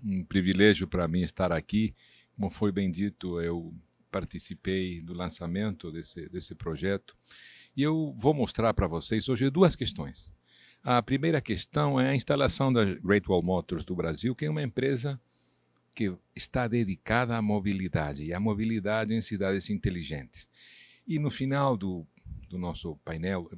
um privilégio para mim estar aqui. Como foi bem dito, eu participei do lançamento desse projeto. E eu vou mostrar para vocês hoje duas questões. A primeira questão é a instalação da Great Wall Motors do Brasil, que é uma empresa que está dedicada à mobilidade, e à mobilidade em cidades inteligentes. E no final do nosso painel, eu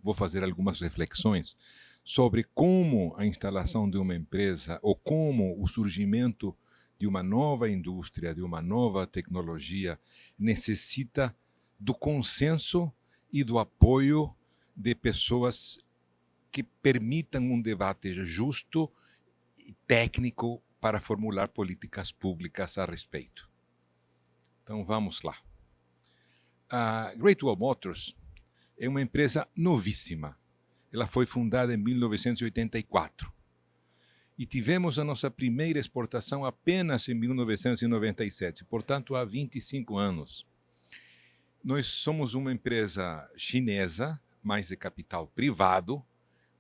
vou fazer algumas reflexões sobre como a instalação de uma empresa, ou como o surgimento de uma nova indústria, de uma nova tecnologia, necessita do consenso e do apoio de pessoas que permitam um debate justo e técnico para formular políticas públicas a respeito. Então vamos lá. A Great Wall Motors é uma empresa novíssima. Ela foi fundada em 1984. E tivemos a nossa primeira exportação apenas em 1997, portanto há 25 anos. Nós somos uma empresa chinesa, mas de capital privado,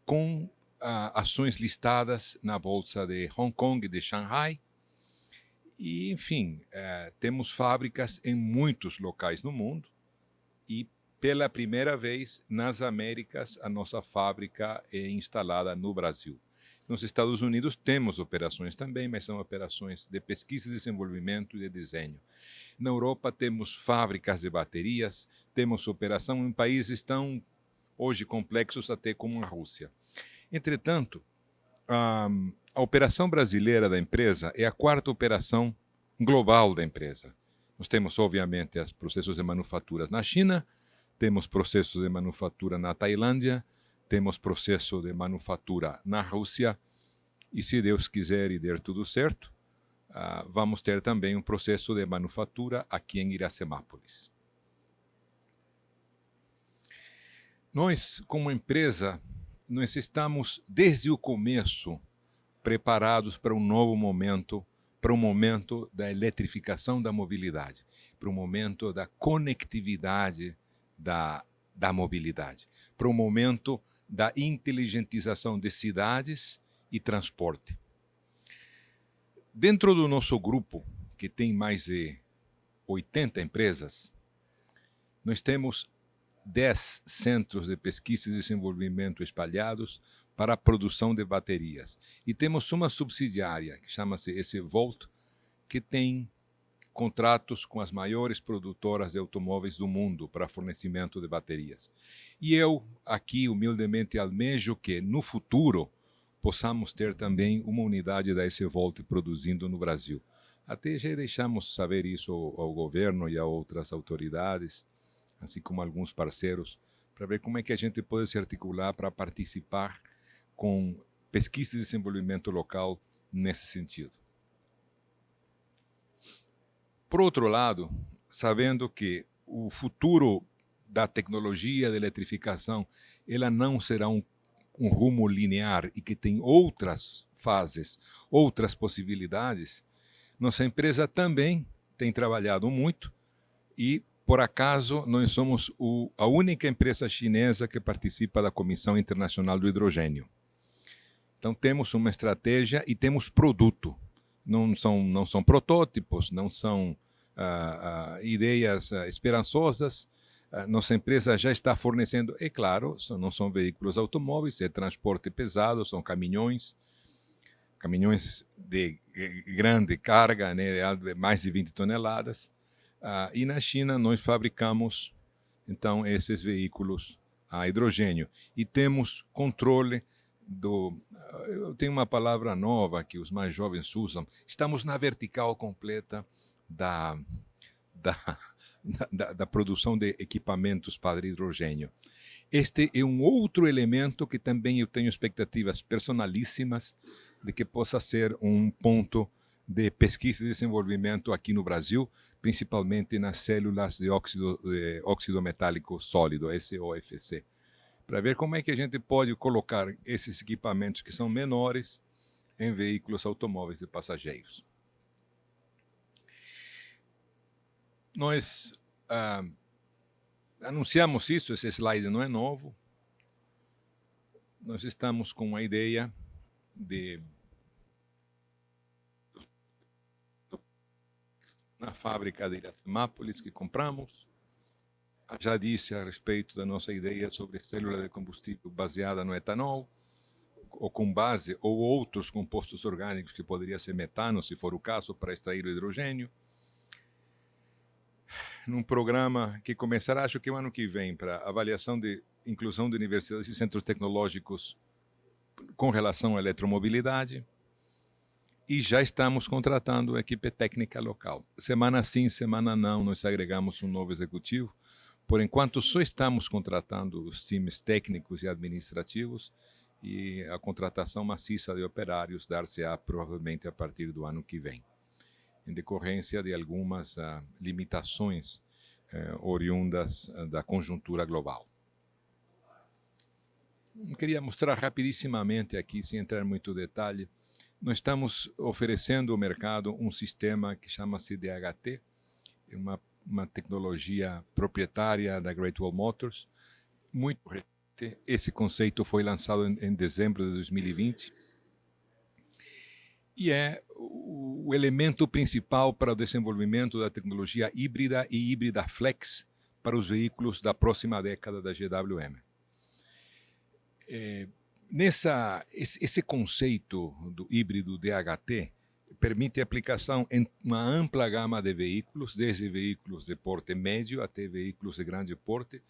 com ações listadas na Bolsa de Hong Kong e de Xangai. E, enfim, temos fábricas em muitos locais no mundo. E, pela primeira vez, nas Américas, a nossa fábrica é instalada no Brasil. Nos Estados Unidos temos operações também, mas são operações de pesquisa, desenvolvimento e de desenho. Na Europa temos fábricas de baterias, temos operação em países tão, hoje, complexos até como a Rússia. Entretanto, a operação brasileira da empresa é a quarta operação global da empresa. Nós temos, obviamente, os processos de manufaturas na China, temos processos de manufatura na Tailândia, temos processo de manufatura na Rússia, e se Deus quiser e der tudo certo, vamos ter também um processo de manufatura aqui em Iracemápolis. Nós, como empresa, nós estamos, desde o começo, preparados para um novo momento, para um momento da eletrificação da mobilidade, para um momento da conectividade da mobilidade, para um momento da inteligentização de cidades e transporte. Dentro do nosso grupo, que tem mais de 80 empresas, nós temos 10 centros de pesquisa e desenvolvimento espalhados para a produção de baterias. E temos uma subsidiária, que chama-se SVolt, que tem contratos com as maiores produtoras de automóveis do mundo para fornecimento de baterias. E eu, aqui, humildemente, almejo que, no futuro, possamos ter também uma unidade da SVolt produzindo no Brasil. Até já deixamos saber isso ao governo e a outras autoridades, assim como alguns parceiros, para ver como é que a gente pode se articular para participar com pesquisa e desenvolvimento local nesse sentido. Por outro lado, sabendo que o futuro da tecnologia de eletrificação ela não será um rumo linear e que tem outras fases, outras possibilidades, nossa empresa também tem trabalhado muito e, por acaso, nós somos a única empresa chinesa que participa da Comissão Internacional do Hidrogênio. Então, temos uma estratégia e temos produto. Não são protótipos, não são ideias esperançosas. Nossa empresa já está fornecendo, é claro, não são veículos automóveis, é transporte pesado, são caminhões de grande carga, né, mais de 20 toneladas. E na China nós fabricamos, então, esses veículos a hidrogênio. E temos controle eu tenho uma palavra nova que os mais jovens usam, estamos na vertical completa da produção de equipamentos para hidrogênio. Este é um outro elemento que também eu tenho expectativas personalíssimas de que possa ser um ponto de pesquisa e desenvolvimento aqui no Brasil, principalmente nas células de óxido metálico sólido, SOFC, para ver como é que a gente pode colocar esses equipamentos que são menores em veículos automóveis de passageiros. Nós anunciamos isso, esse slide não é novo. Nós estamos com a ideia de na fábrica de Iracemápolis que compramos. Já disse a respeito da nossa ideia sobre célula de combustível baseada no etanol, ou com base, ou outros compostos orgânicos, que poderia ser metano, se for o caso, para extrair o hidrogênio. Num programa que começará, acho que o ano que vem, para avaliação de inclusão de universidades e centros tecnológicos com relação à eletromobilidade. E já estamos contratando a equipe técnica local. Semana sim, semana não, nós agregamos um novo executivo. Por enquanto, só estamos contratando os times técnicos e administrativos, e a contratação maciça de operários dar-se-á provavelmente a partir do ano que vem, em decorrência de algumas limitações oriundas da conjuntura global. Queria mostrar rapidissimamente aqui, sem entrar em muito detalhe. Nós estamos oferecendo ao mercado um sistema que chama-se DHT, uma tecnologia proprietária da Great Wall Motors, muito recente. Esse conceito foi lançado em dezembro de 2020 e é o elemento principal para o desenvolvimento da tecnologia híbrida e híbrida flex para os veículos da próxima década da GWM. Esse conceito do híbrido DHT permite aplicação em uma ampla gama de veículos, desde veículos de porte médio até veículos de grande porte,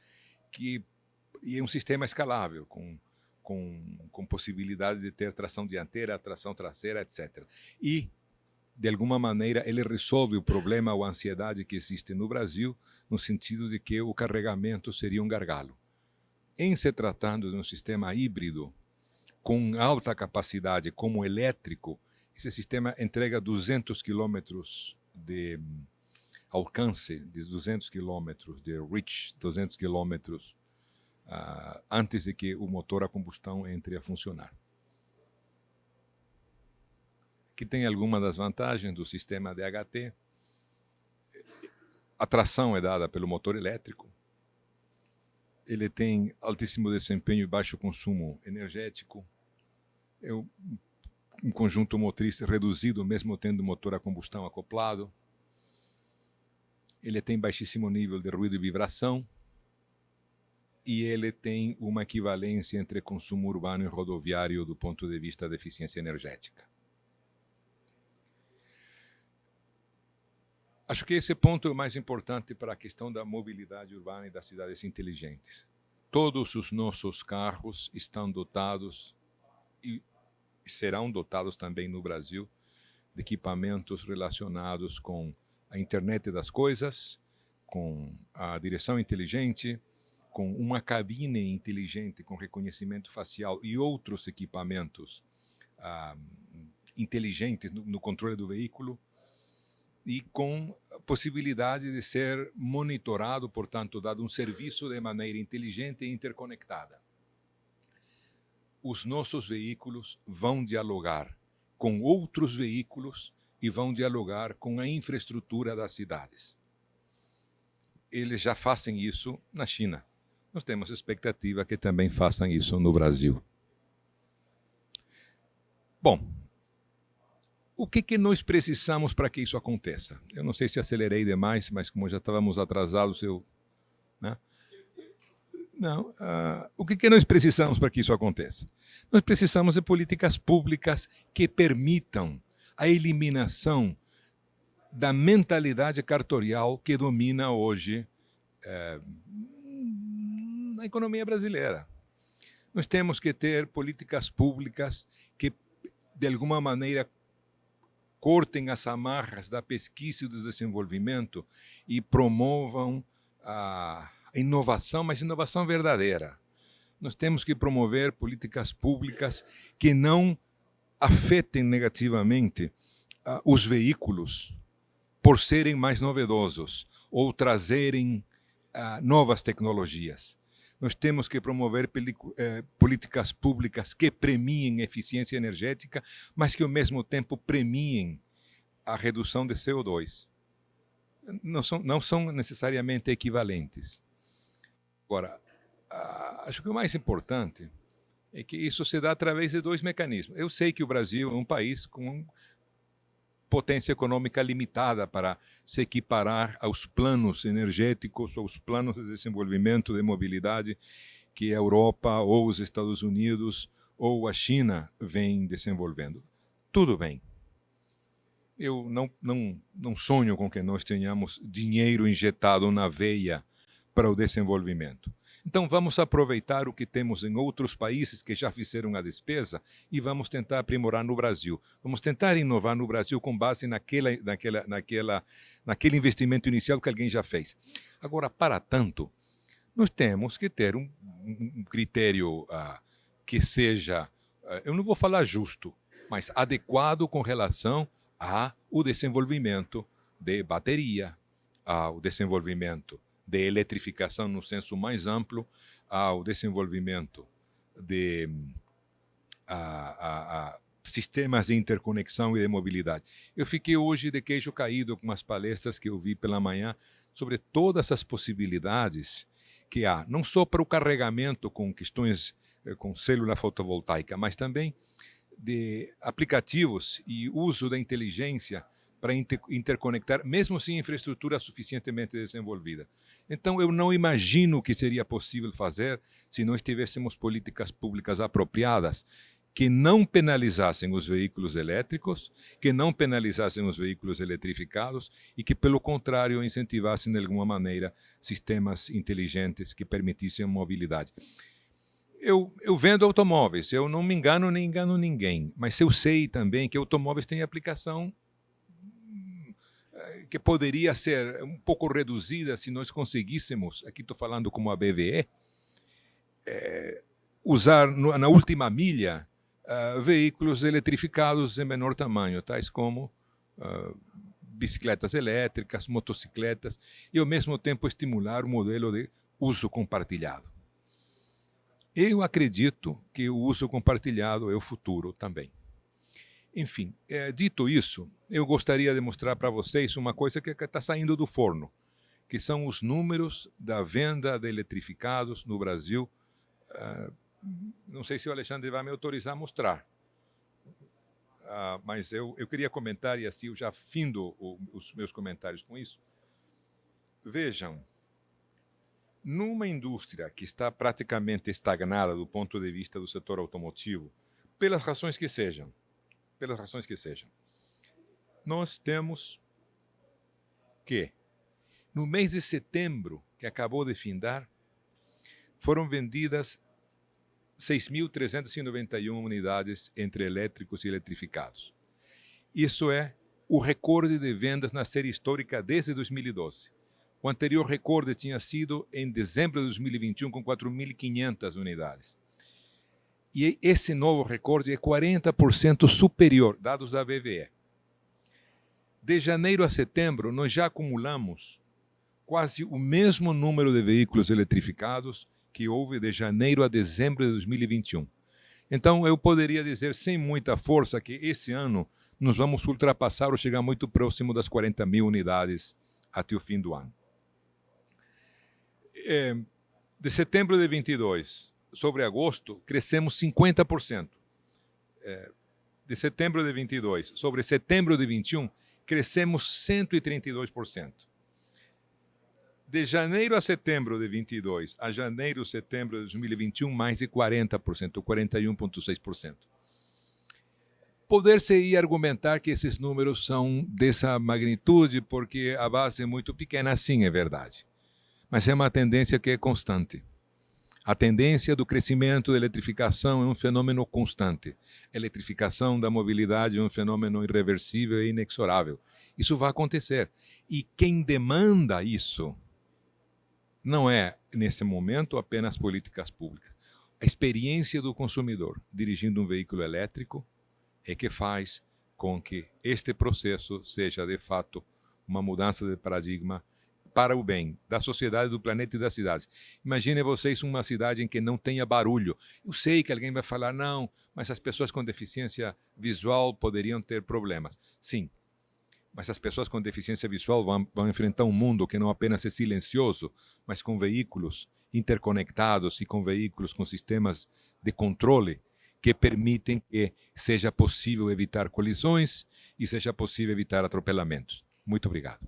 e é um sistema escalável, com possibilidade de ter tração dianteira, tração traseira, etc. E, de alguma maneira, ele resolve o problema ou a ansiedade que existe no Brasil, no sentido de que o carregamento seria um gargalo. Em se tratando de um sistema híbrido, com alta capacidade, como elétrico, esse sistema entrega 200 quilômetros de alcance, de 200 quilômetros de reach, 200 quilômetros antes de que o motor a combustão entre a funcionar. Aqui tem algumas das vantagens do sistema DHT. A tração é dada pelo motor elétrico. Ele tem altíssimo desempenho e baixo consumo energético. É um conjunto motriz reduzido, mesmo tendo motor a combustão acoplado. Ele tem baixíssimo nível de ruído e vibração. E ele tem uma equivalência entre consumo urbano e rodoviário do ponto de vista da eficiência energética. Acho que esse ponto é o mais importante para a questão da mobilidade urbana e das cidades inteligentes. Todos os nossos carros estão dotados, e serão dotados também no Brasil, de equipamentos relacionados com a internet das coisas, com a direção inteligente, com uma cabine inteligente com reconhecimento facial e outros equipamentos inteligentes no controle do veículo, e com a possibilidade de ser monitorado, portanto, dado um serviço de maneira inteligente e interconectada. Os nossos veículos vão dialogar com outros veículos e vão dialogar com a infraestrutura das cidades. Eles já fazem isso na China. Nós temos expectativa que também façam isso no Brasil. Bom, o que nós precisamos para que isso aconteça? Eu não sei se acelerei demais, mas como já estávamos atrasados, o que nós precisamos para que isso aconteça? Nós precisamos de políticas públicas que permitam a eliminação da mentalidade cartorial que domina hoje na economia brasileira. Nós temos que ter políticas públicas que, de alguma maneira, cortem as amarras da pesquisa e do desenvolvimento e promovam a inovação, mas inovação verdadeira. Nós temos que promover políticas públicas que não afetem negativamente os veículos por serem mais novedosos ou trazerem novas tecnologias. Nós temos que promover políticas públicas que premiem eficiência energética, mas que, ao mesmo tempo, premiem a redução de CO2. Não são necessariamente equivalentes. Agora, acho que o mais importante é que isso se dá através de dois mecanismos. Eu sei que o Brasil é um país com potência econômica limitada para se equiparar aos planos energéticos, aos planos de desenvolvimento de mobilidade que a Europa ou os Estados Unidos ou a China vêm desenvolvendo. Tudo bem. Eu não sonho com que nós tenhamos dinheiro injetado na veia para o desenvolvimento. Então, vamos aproveitar o que temos em outros países que já fizeram a despesa e vamos tentar aprimorar no Brasil. Vamos tentar inovar no Brasil com base naquele investimento inicial que alguém já fez. Agora, para tanto, nós temos que ter um critério que seja, eu não vou falar justo, mas adequado com relação ao desenvolvimento de bateria, ao desenvolvimento de eletrificação no senso mais amplo, ao desenvolvimento de sistemas de interconexão e de mobilidade. Eu fiquei hoje de queijo caído com as palestras que eu vi pela manhã sobre todas as possibilidades que há, não só para o carregamento com questões com célula fotovoltaica, mas também de aplicativos e uso da inteligência para interconectar, mesmo sem infraestrutura suficientemente desenvolvida. Então, eu não imagino o que seria possível fazer se nós tivéssemos políticas públicas apropriadas que não penalizassem os veículos elétricos, que não penalizassem os veículos eletrificados e que, pelo contrário, incentivassem, de alguma maneira, sistemas inteligentes que permitissem a mobilidade. Eu vendo automóveis, eu não me engano nem engano ninguém, mas eu sei também que automóveis têm aplicação que poderia ser um pouco reduzida se nós conseguíssemos, aqui estou falando como a BVE, usar na última milha veículos eletrificados em menor tamanho, tais como bicicletas elétricas, motocicletas, e ao mesmo tempo estimular o modelo de uso compartilhado. Eu acredito que o uso compartilhado é o futuro também. Enfim, dito isso, eu gostaria de mostrar para vocês uma coisa que está saindo do forno, que são os números da venda de eletrificados no Brasil. Não sei se o Alexandre vai me autorizar a mostrar, mas eu queria comentar, e assim eu já findo os meus comentários com isso. Vejam, numa indústria que está praticamente estagnada do ponto de vista do setor automotivo, pelas razões que sejam, nós temos que, no mês de setembro, que acabou de findar, foram vendidas 6.391 unidades entre elétricos e eletrificados. Isso é o recorde de vendas na série histórica desde 2012. O anterior recorde tinha sido em dezembro de 2021, com 4.500 unidades. E esse novo recorde é 40% superior, dados da BVE. De janeiro a setembro, nós já acumulamos quase o mesmo número de veículos eletrificados que houve de janeiro a dezembro de 2021. Então, eu poderia dizer sem muita força que esse ano nós vamos ultrapassar ou chegar muito próximo das 40.000 unidades até o fim do ano. De setembro de 22 sobre agosto, crescemos 50%. De setembro de 22 sobre setembro de 21, crescemos 132%. De janeiro a setembro de 22 a janeiro a setembro de 2021, mais de 40%, 41,6%. Poder-se argumentar que esses números são dessa magnitude porque a base é muito pequena, sim, é verdade. Mas é uma tendência que é constante. A tendência do crescimento da eletrificação é um fenômeno constante. A eletrificação da mobilidade é um fenômeno irreversível e inexorável. Isso vai acontecer. E quem demanda isso não é, nesse momento, apenas políticas públicas. A experiência do consumidor dirigindo um veículo elétrico é que faz com que este processo seja, de fato, uma mudança de paradigma para o bem da sociedade, do planeta e das cidades. Imaginem vocês uma cidade em que não tenha barulho. Eu sei que alguém vai falar, não, mas as pessoas com deficiência visual poderiam ter problemas. Sim, mas as pessoas com deficiência visual vão enfrentar um mundo que não apenas é silencioso, mas com veículos interconectados e com veículos com sistemas de controle que permitem que seja possível evitar colisões e seja possível evitar atropelamentos. Muito obrigado.